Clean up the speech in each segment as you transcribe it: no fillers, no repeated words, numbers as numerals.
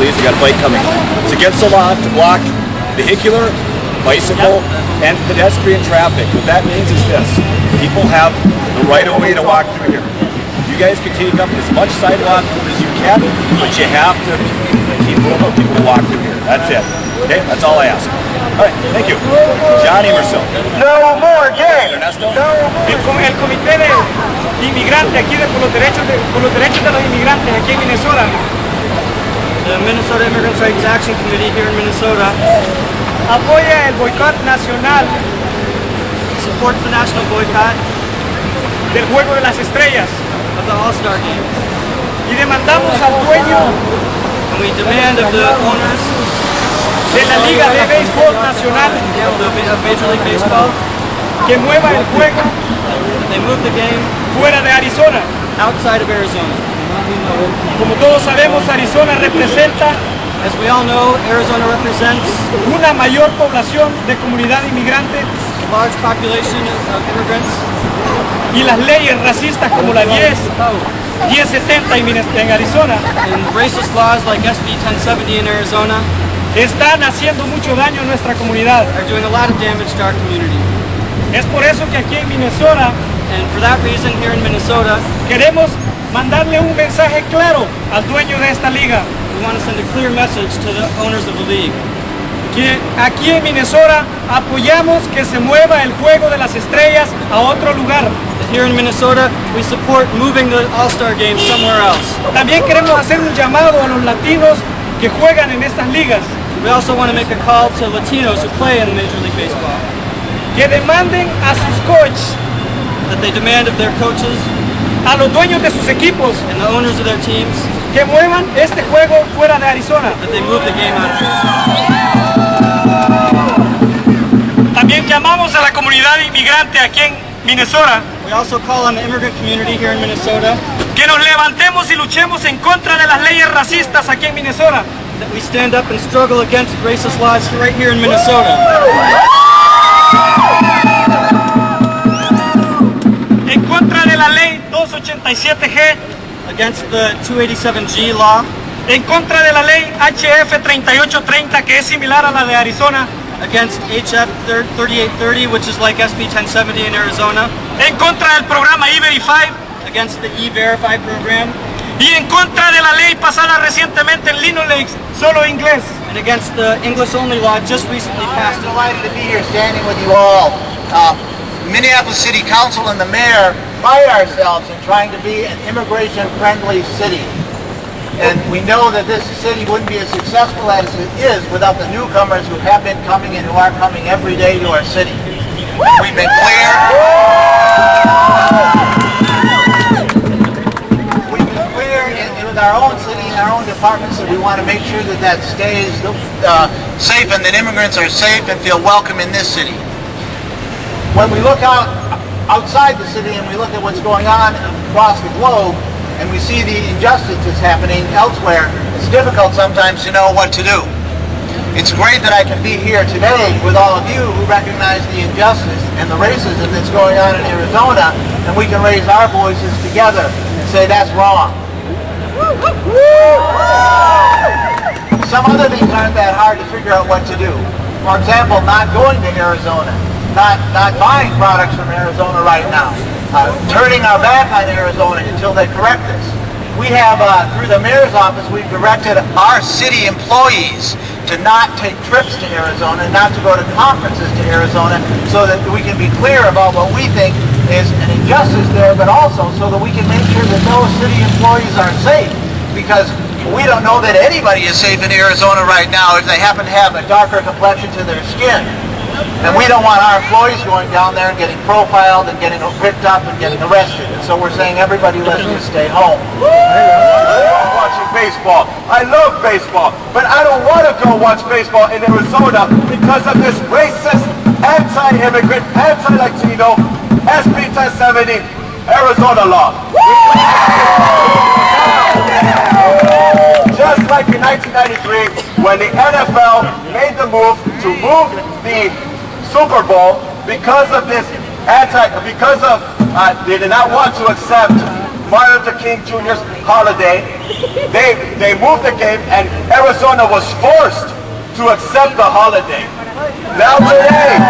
please. We got a bike coming. It's against the law to block vehicular, bicycle, and pedestrian traffic. What that means is this: people have the right of way to walk through here. You guys can take up as much sidewalk as you can, but you have to keep room for people to walk through here. That's it. Okay, that's all I ask. All right, thank you. John Emerson. No more games. Ernesto. El comité de inmigrantes aquí por los derechos de los inmigrantes aquí en Minnesota. The Minnesota Immigrant Rights Action Committee here in Minnesota Apoya el boicot nacional supports the national boycott del Juego de las Estrellas of the All-Star Games. y demandamos al dueño And we demand of the owners de la Liga de Béisbol Nacional of Major League Baseball que mueva el juego that they move the game fuera de Arizona. outside of Arizona. Como todos sabemos, Arizona representa As we all know, Arizona represents una mayor población de comunidad inmigrante a large population of immigrants, y las leyes racistas como la 1070 en Arizona and racist laws like SB 1070 in Arizona están haciendo mucho daño a nuestra comunidad. are doing a lot of damage to our community. Es por eso que aquí en Minnesota And for that reason, here in Minnesota, queremos mandarle un mensaje claro al dueño de esta liga, we want to send a clear message to the owners of the league. que aquí en Minnesota apoyamos que se mueva el Juego de las Estrellas a otro lugar. That here in Minnesota, we support moving the All-Star Game somewhere else. También queremos hacer un llamado a los latinos que juegan en estas ligas, We also want to make a call to Latinos who play in Major League Baseball, que demanden a sus coaches, that they demand of their coaches a los dueños de sus equipos, and the owners of their teams que muevan este juego fuera de Arizona. that they move the game out of Arizona. También llamamos a la comunidad inmigrante aquí en Minnesota We also call on the immigrant community here in Minnesota que nos levantemos y luchemos en contra de las leyes racistas aquí en Minnesota. that we stand up and struggle against racist laws right here in Minnesota. En contra de la ley 287G, Against the 287G law, en contra de la ley HF 3830 que es similar a la de Arizona, against HF 3830, which is like SB 1070 in Arizona, en contra del programa E-Verify against the E-Verify program, y en contra de la ley pasada recientemente en Lino Lakes, solo inglés. and against the English-only law just recently passed. I'm delighted to be here standing with you all. Minneapolis City Council and the mayor pride ourselves in trying to be an immigration-friendly city. And we know that this city wouldn't be as successful as it is without the newcomers who have been coming and who are coming every day to our city. We've been clear. We've been clear with our own city and our own departments that we want to make sure that that stays safe and that immigrants are safe and feel welcome in this city. When we look outside the city and we look at what's going on across the globe and we see the injustice that's happening elsewhere, it's difficult sometimes to know what to do. It's great that I can be here today with all of you who recognize the injustice and the racism that's going on in Arizona, and we can raise our voices together and say that's wrong. Some other things aren't that hard to figure out what to do. For example, not going to Arizona. Not buying products from Arizona right now, turning our back on Arizona until they correct us. We have, through the mayor's office, we've directed our city employees to not take trips to Arizona, not to go to conferences to Arizona, so that we can be clear about what we think is an injustice there, but also so that we can make sure that those city employees are safe, because we don't know that anybody is safe in Arizona right now if they happen to have a darker complexion to their skin. And we don't want our employees going down there and getting profiled and getting picked up and getting arrested. And so we're saying everybody listen, stay home. I love watching baseball. I love baseball. But I don't want to go watch baseball in Arizona because of this racist, anti-immigrant, anti-Latino, SB 1070 Arizona law. Just like in 1993 when the NFL made the move to move the Super Bowl because of this they did not want to accept Martin Luther King Jr.'s holiday. They moved the game, and Arizona was forced to accept the holiday. Now today,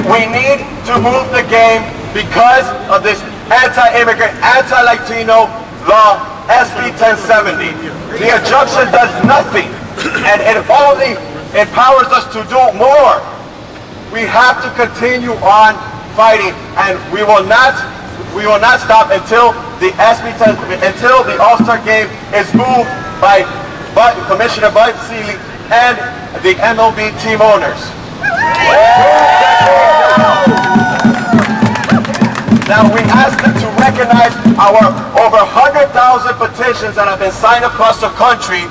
we need to move the game because of this anti-immigrant, anti-Latino law, SB 1070. The injunction does nothing, and it only empowers us to do more. We have to continue on fighting, and we will not stop until the SB 10, until the All-Star game is moved by Commissioner Bud Seeley and the MLB team owners. Now we ask them to recognize our over 100,000 petitions that have been signed across the country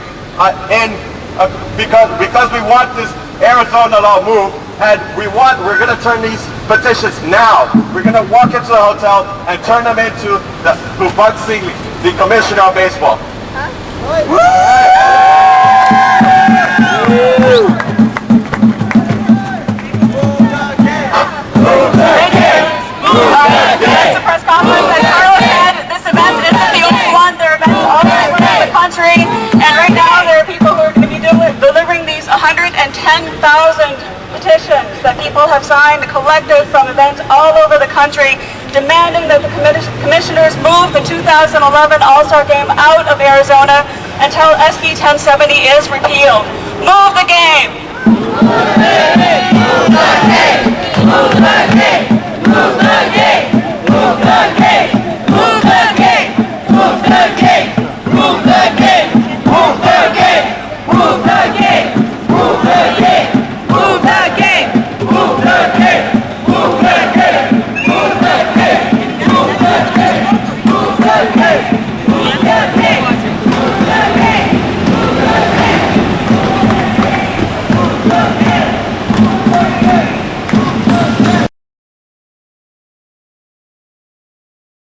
because we want this Arizona law moved, and we're going to turn these petitions now. We're going to walk into the hotel and turn them into Bud Seeley, the Commissioner of Baseball. Just a press conference, as Carlos said, this event isn't the only one. There are events all over the country, and right now there are people who are going to be delivering these 110,000 petitions that people have signed, collected from events all over the country, demanding that the commissioners move the 2011 All-Star Game out of Arizona until SB 1070 is repealed. Move the game! Move the game! Move the game! Move the game! Move the game! Move the game!